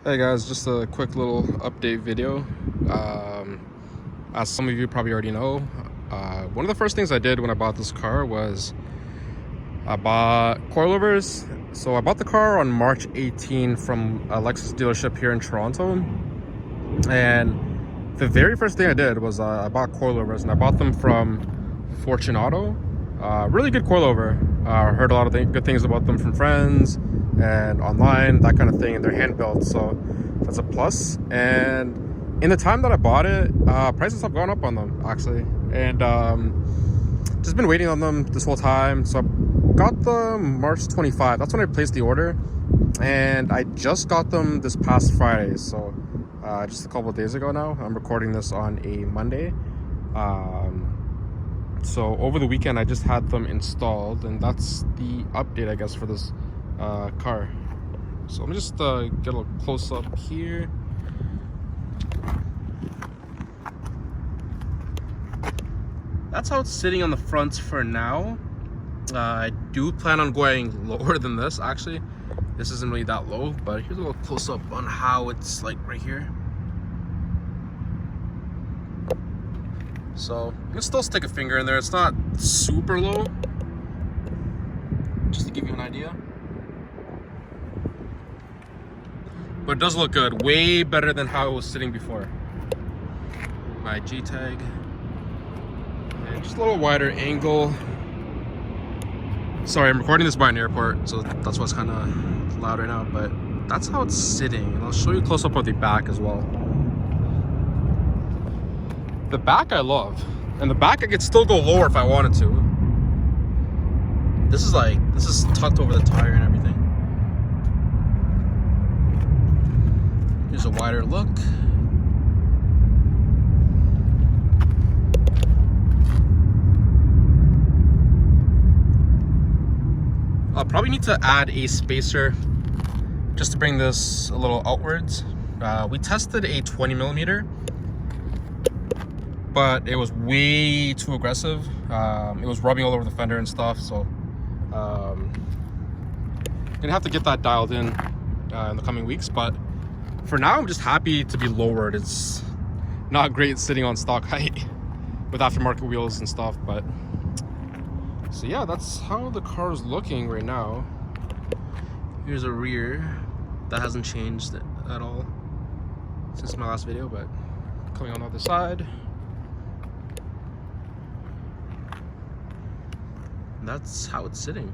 Hey guys, just a quick little update video. As some of you probably already know, one of the first things I did when I bought this car was I bought coilovers. So I bought the car on March 18 from a Lexus dealership here in Toronto. And the very first thing I did was I bought coilovers, and I bought them from Fortune Auto. Really good coilover. I heard a lot of good things about them from friends and online, that kind of thing, and they're hand built, so that's a plus. And in the time that I bought it, prices have gone up on them actually, and just been waiting on them this whole time. So I got them March 25. That's when I placed the order, and I just got them this past Friday, so just a couple of days ago now. I'm recording this on a Monday. So over the weekend I just had them installed, and that's the update, I guess, for this car. So let me just get a close up here. That's how it's sitting on the front for now. I do plan on going lower than this. Actually, this isn't really that low, but here's a little close up on how it's like right here. So you can still stick a finger in there. It's not super low, just to give you an idea. But it does look good, way better than how it was sitting before. My G tag, and just a little wider angle. Sorry, I'm recording this by an airport, so that's why it's kind of loud right now. But that's how it's sitting, and I'll show you a close up of the back as well. The back I love, and the back I could still go lower if I wanted to. This is tucked over the tire and everything. Here's a wider look. I'll probably need to add a spacer just to bring this a little outwards. We tested a 20mm, but it was way too aggressive. It was rubbing all over the fender and stuff, so gonna have to get that dialed in the coming weeks. But for now, I'm just happy to be lowered. It's not great sitting on stock height with aftermarket wheels and stuff, but so yeah, that's how the car is looking right now. Here's a rear that hasn't changed at all since my last video, but coming on the other side. That's how it's sitting.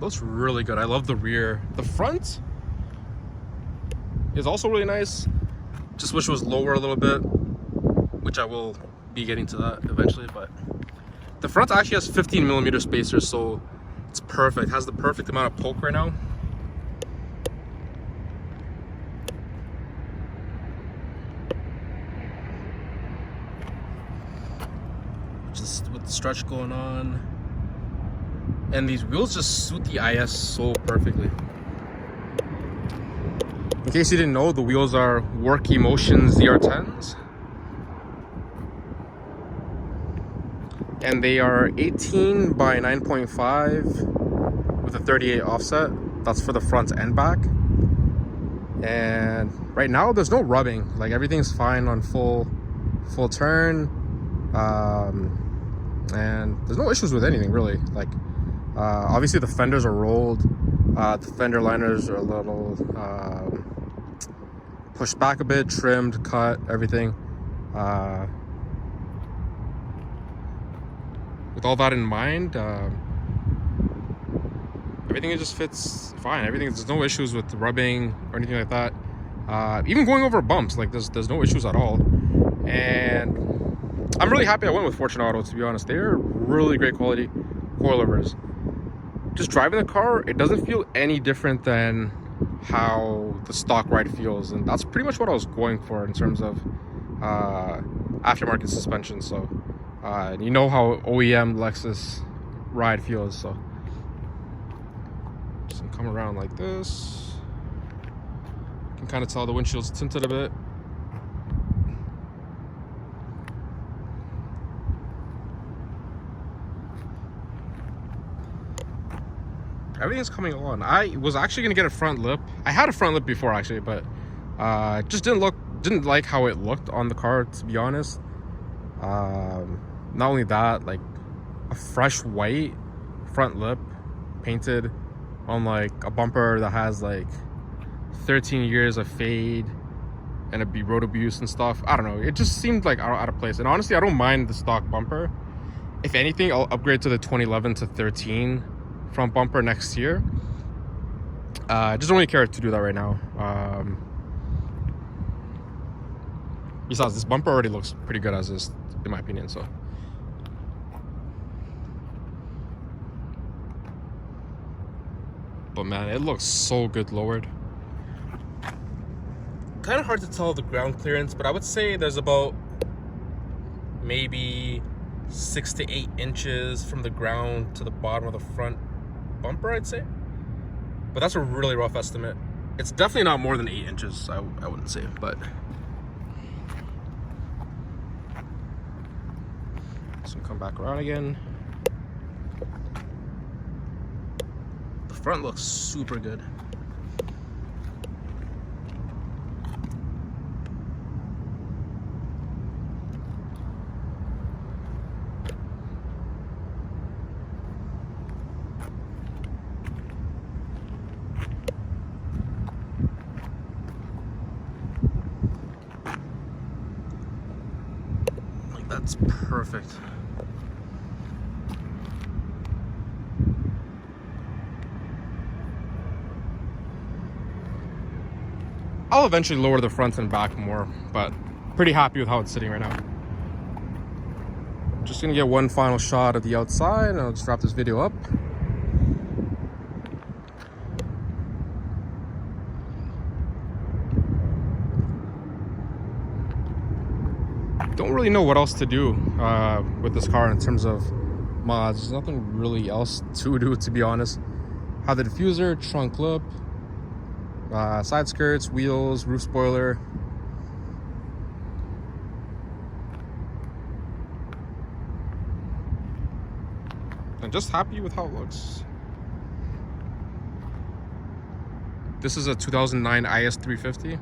Looks really good. I love the rear. The front is also really nice. Just wish it was lower a little bit, which I will be getting to that eventually. But the front actually has 15mm spacers, so it's perfect. It has the perfect amount of poke right now. Just with the stretch going on, and these wheels just suit the IS so perfectly. In case you didn't know, the wheels are Work Emotion ZR10s, and they are 18 by 9.5 with a 38 offset. That's for the front and back. And right now there's no rubbing, like everything's fine on full turn. And there's no issues with anything really. Like obviously the fenders are rolled, the fender liners are a little pushed back a bit, trimmed, cut, everything. With all that in mind, everything just fits fine. There's no issues with rubbing or anything like that. Even going over bumps, like there's no issues at all. And I'm really happy I went with Fortune Auto, to be honest. They're really great quality coilovers. Just driving the car, it doesn't feel any different than how the stock ride feels, and that's pretty much what I was going for in terms of aftermarket suspension. So you know how OEM Lexus ride feels, so just come around like this. You can kind of tell the windshield's tinted a bit. everything's coming along. I was actually gonna get a front lip. I had a front lip before actually, but just didn't like how it looked on the car, to be honest. Not only that, like a fresh white front lip painted on like a bumper that has like 13 years of fade and road abuse and stuff. I don't know, it just seemed like out of place. And honestly, I don't mind the stock bumper. If anything, I'll upgrade to the 2011 to 13 front bumper next year. I just don't really care to do that right now. Besides, this bumper already looks pretty good as is, in my opinion. So but man, it looks so good lowered. Kind of hard to tell the ground clearance, but I would say there's about maybe 6 to 8 inches from the ground to the bottom of the front bumper, I'd say. But that's a really rough estimate. It's definitely not more than 8 inches, I wouldn't say, but. So come back around again. The front looks super good. That's perfect. I'll eventually lower the front and back more, but pretty happy with how it's sitting right now. Just gonna get one final shot of the outside and I'll just wrap this video up. Don't really know what else to do with this car in terms of mods. There's nothing really else to do, to be honest. Have the diffuser, trunk lip, side skirts, wheels, roof spoiler. I'm just happy with how it looks. This is a 2009 IS350.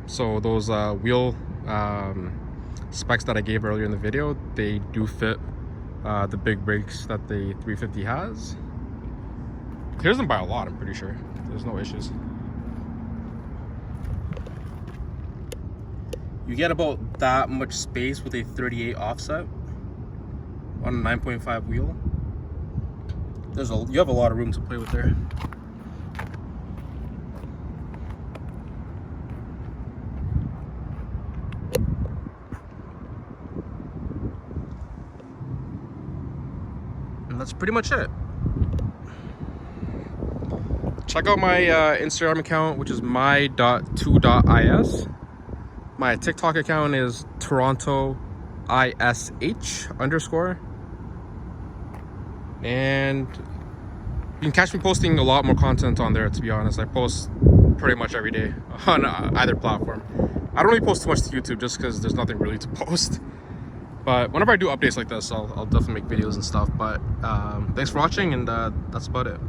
So those wheel specs that I gave earlier in the video, they do fit the big brakes that the 350 has. Clears them by a lot, I'm pretty sure. There's no issues. You get about that much space with a 38 offset on a 9.5 wheel. You have a lot of room to play with there. And that's pretty much it. Check out my Instagram account, which is my.2.is. My TikTok account is Toronto ISH _. And you can catch me posting a lot more content on there, to be honest. I post pretty much every day on either platform. I don't really post too much to YouTube just because there's nothing really to post. But whenever I do updates like this, I'll definitely make videos and stuff. But thanks for watching, and that's about it.